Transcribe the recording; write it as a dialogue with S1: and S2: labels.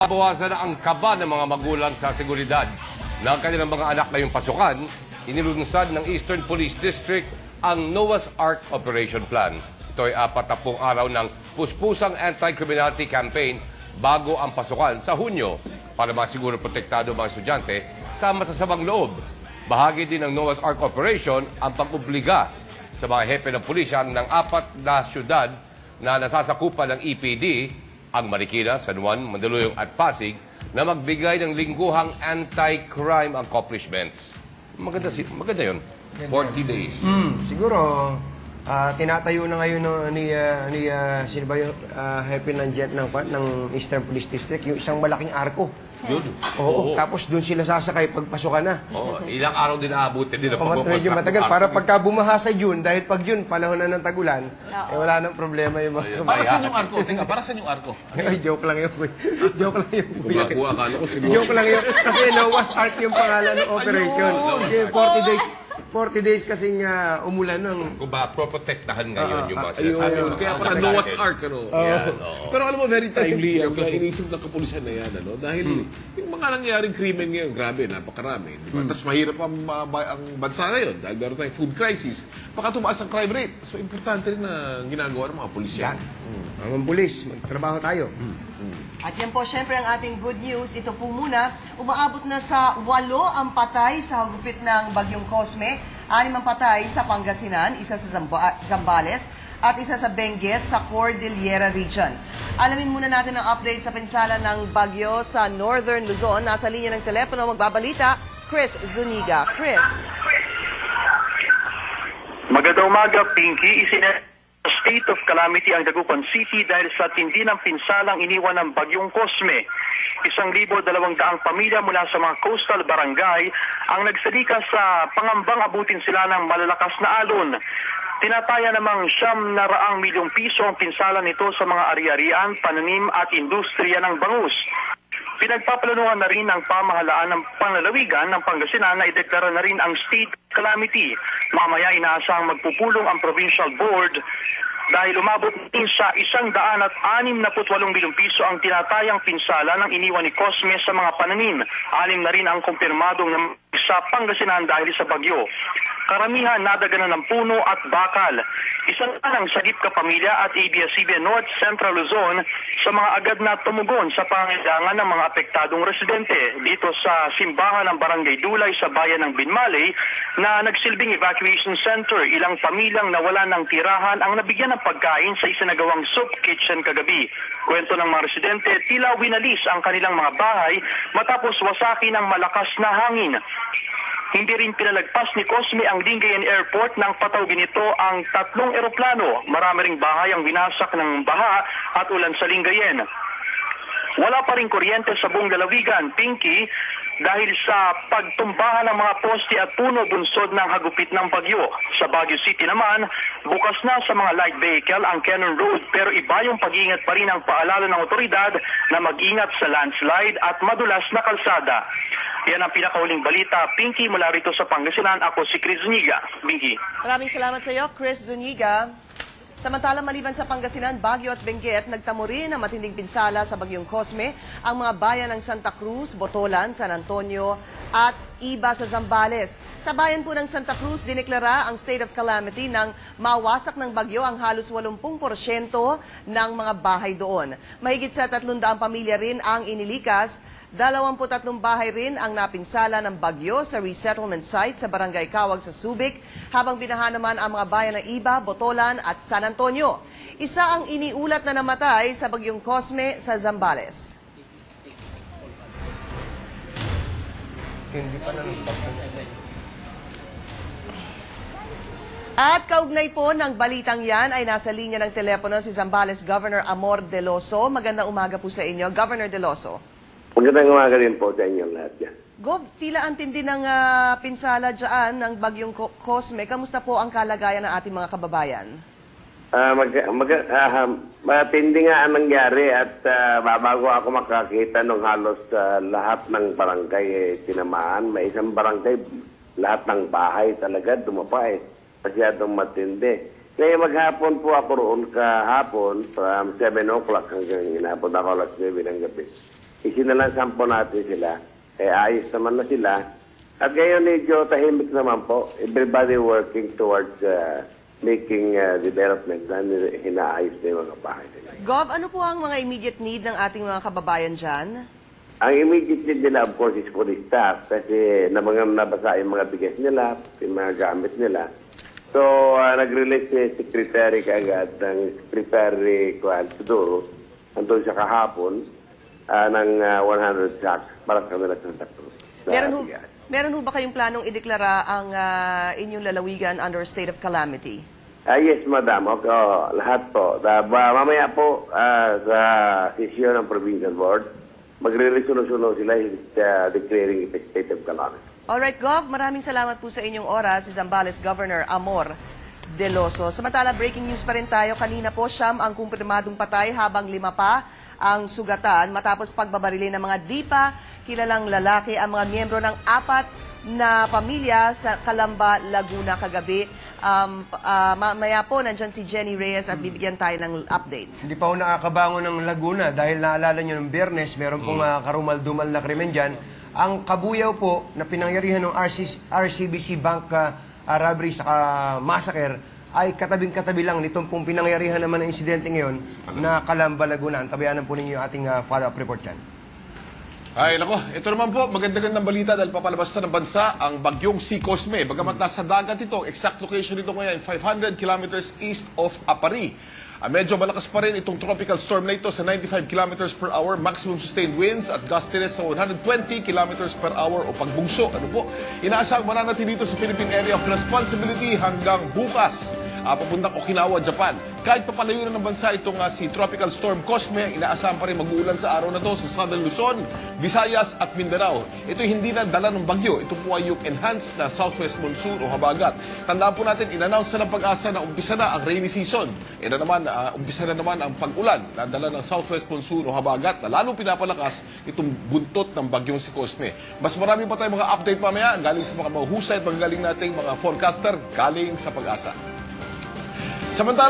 S1: Bawasan ang kaba ng mga magulang sa seguridad ng kanilang mga anak ngayong pasukan, inilunsad ng Eastern Police District ang Noah's Ark Operation Plan. Ito ay 40 araw ng puspusang anti-criminality campaign bago ang pasukan sa Hunyo para masiguro protektado mga estudyante sa masasamang loob. Bahagi din ng Noah's Ark Operation ang pag-obliga sa mga hepe ng pulisya ng 4 na syudad na nasasakupan ng EPD, ang Marikina, San Juan, Mandaluyong at Pasig, na magbigay ng lingguhang anti-crime accomplishments. Maganda yun. 40 days.
S2: Siguro, tinatayo na ngayon sino ba yung hepe ng jet ng Eastern Police District, yung isang malaking arko.
S1: Yun.
S2: Oo. Tapos doon sila sasakay pagpasukan na.
S1: Oo. Ilang araw din aabutin din.
S2: Medyo matagal. Para pagka bumaha sa June, dahil pag June, panahon na ng tagulan, wala nang problema yung mga
S3: Para sa yung arko? Tingnan, para sa yung arko?
S2: Ay, joke lang yun. Joke lang yun.
S3: Akala ko siguro.
S2: Joke lang yun. Kasi Noah's Ark yung pangalan ng operation. Yung 40 days kasing umulan ng...
S1: Kung ba, proprotektahan ngayon yung mga sinasabi.
S3: Kaya para Noah's Ark, ano? Pero alam mo, very timely ang inisip ng kapulisan na yan, ano? Dahil yung mga nangyayaring krimen ngayon, grabe, napakarami. Diba? Tapos mahirap ang bansa ngayon dahil meron tayong food crisis. Baka tumaas ang crime rate. So, importante rin na ginagawa ng mga pulisya.
S2: Ang pulis, magtrabaho tayo.
S4: At yan po, syempre ang ating good news. Ito po muna, umaabot na sa 8 ang patay sa hagupit ng Bagyong Cosme, 6 ang patay sa Pangasinan, isa sa Zambales, at isa sa Benguet sa Cordillera Region. Alamin muna natin ang update sa pinsala ng Bagyo sa Northern Luzon. Nasa linya ng telepono, magbabalita, Chris Zuniga. Chris.
S5: Magandang umaga, Pinky. State of calamity ang Dagupan City dahil sa tindi ng pinsalang iniwan ng Bagyong Cosme. 1,200 pamilya mula sa mga coastal barangay ang nagsalika sa pangambang abutin sila ng malalakas na alon. Tinataya namang 900 milyong piso ang pinsala nito sa mga ari-arian, pananim at industriya ng bangus. Pinagpaplanuhan na rin ng pamahalaan ng panlalawigan ng Pangasinan na ideklara na rin ang state calamity. Mamaya inaasahang magpupulong ang provincial board dahil umabot din sa 168 milyong piso ang tinatayang pinsala ng iniwan ni Cosme sa mga pananim. 6 na rin ang kumpirmadong sa Pangasinan dahil sa bagyo. Karamihan nadaganan ng puno at bakal. Isa na ng sagip kapamilya at ABS-CBN North Central Luzon sa mga agad na tumugon sa pangailangan ng mga apektadong residente dito sa simbahan ng Barangay Dulay sa bayan ng Binmaley na nagsilbing evacuation center. Ilang pamilyang nawalan ng tirahan ang nabigyan ng pagkain sa isinagawang soup kitchen kagabi. Kwento ng mga residente, tila winalis ang kanilang mga bahay matapos wasaki ng malakas na hangin. Hindi rin pinalagpas ni Cosme ang Lingayen Airport nang patawagin nito ang 3 eroplano. Marami ring bahay ang winasak ng baha at ulan sa Lingayen. Wala pa rin kuryente sa buong lalawigan, Pinky, dahil sa pagtumbahan ng mga poste at puno bunsod ng hagupit ng bagyo. Sa Baguio City naman, bukas na sa mga light vehicle ang Cannon Road pero iba yung pag-iingat pa rin ang paalala ng otoridad na mag-ingat sa landslide at madulas na kalsada. Yan ang pinakahuling balita. Pinky, mula rito sa Pangasinan, ako si Chris Zuniga. Pinky.
S4: Maraming salamat sa iyo, Chris Zuniga. Samantalang maliban sa Pangasinan, Baguio at Benguet, nagtamo rin ang matinding pinsala sa Bagyong Cosme ang mga bayan ng Santa Cruz, Botolan, San Antonio at iba sa Zambales. Sa bayan po ng Santa Cruz, dineklara ang state of calamity nang mawasak ng bagyo ang halos 80% ng mga bahay doon. Mahigit sa 300 pamilya rin ang inilikas. 23 bahay rin ang napinsala ng bagyo sa resettlement site sa Barangay Kawag sa Subic, habang binaha naman ang mga bayan ng Iba, Botolan at San Antonio. Isa ang iniulat na namatay sa Bagyong Cosme sa Zambales. At kaugnay po ng balitang yan ay nasa linya ng telepono si Zambales Governor Amor Deloso. Magandang umaga po sa inyo, Governor Deloso.
S6: Magandang umaga din po sa inyong lahat yan.
S4: Gov, tila ang tindi ng pinsala dyan ng Bagyong Cosme. Kamusta po ang kalagayan ng ating mga kababayan?
S6: Matindi nga ang nangyari at bago ako makakita ng halos lahat ng barangay tinamaan. May isang barangay, lahat ng bahay talaga dumapa Masyadong matindi. Kaya maghapon po ako roon kahapon from 7 o'clock hanggang inabot ako alas 9 ng gabi. sinalansampo natin sila. Ayos naman na sila. At ngayon medyo tahimik naman po. Everybody working towards making development na hinaayos na yung mga bahay nila.
S4: Gov, ano po ang mga immediate need ng ating mga kababayan dyan?
S6: Ang immediate need nila, of course, is for the staff kasi nabasa yung mga bigas nila, yung mga gamit nila. So, nag-release si Secretary kaagad ng Secretary Kuan Suduro andun sa kahapon ng 100 sacks para sa kanila Santa Cruz.
S4: Meron ho ba kayong planong ideklara ang inyong lalawigan under state of calamity?
S6: Yes, madam. Okay, lahat po. Mamaya po sa sesyon ng Provincial Board, magre-resolution sila declaring it a state of calamity.
S4: Alright, Gov, maraming salamat po sa inyong oras, si Zambales Governor Amor Deloso. Samantala, breaking news pa rin tayo. Kanina po, siyam ang kumpirmadong patay habang 5 pa ang sugatan matapos pagbabarili ng mga di pa kilalang lalaki ang mga miyembro ng 4 na pamilya sa Calamba, Laguna kagabi. Mamaya po, nandyan si Jenny Reyes at bibigyan tayo ng update.
S2: Hindi pa ako nakakabangon ng Laguna dahil naalala nyo ng Biyernes, meron pong karumal-dumal na krimen dyan. Ang kabuyaw po na pinangyarihan ng RCBC Bank robbery sa massacre ay katabing-katabi lang nitong pong pinangyarihan naman ng insidente ngayon na Calamba, Laguna. Tabayanan po ninyo yung ating follow-up report dyan.
S3: Ay, nako, ito naman po, maganda-gandang balita dahil papalabas na ng bansa ang bagyong si Cosme. Bagamat nasa dagat ito, exact location nito ngayon, 500 kilometers east of Apari. Medyo malakas pa rin itong tropical storm na ito sa 95 kilometers per hour, maximum sustained winds at gustiness sa 120 kilometers per hour o pagbugso. Ano po? Inaasang mananatili dito sa Philippine Area of Responsibility hanggang bukas. Papuntang Okinawa, Japan. Kahit papalayo na ng bansa itong si Tropical Storm Cosme, inaasahan pa rin mag-uulan sa araw na to sa Southern Luzon, Visayas at Mindanao. Ito hindi na dala ng bagyo. Ito po ay yung enhanced na southwest monsoon o habagat. Tandaan po natin, in-announce na ng pag-asa na umpisa na ang rainy season. Ito naman, umpisa na naman ang pag-ulan na dala ng southwest monsoon o habagat na lalong pinapalakas itong buntot ng bagyong si Cosme. Mas marami pa tayong mga update mamaya galing sa mga mahusay at magagaling nating mga forecaster galing sa pag-asa. Samantala,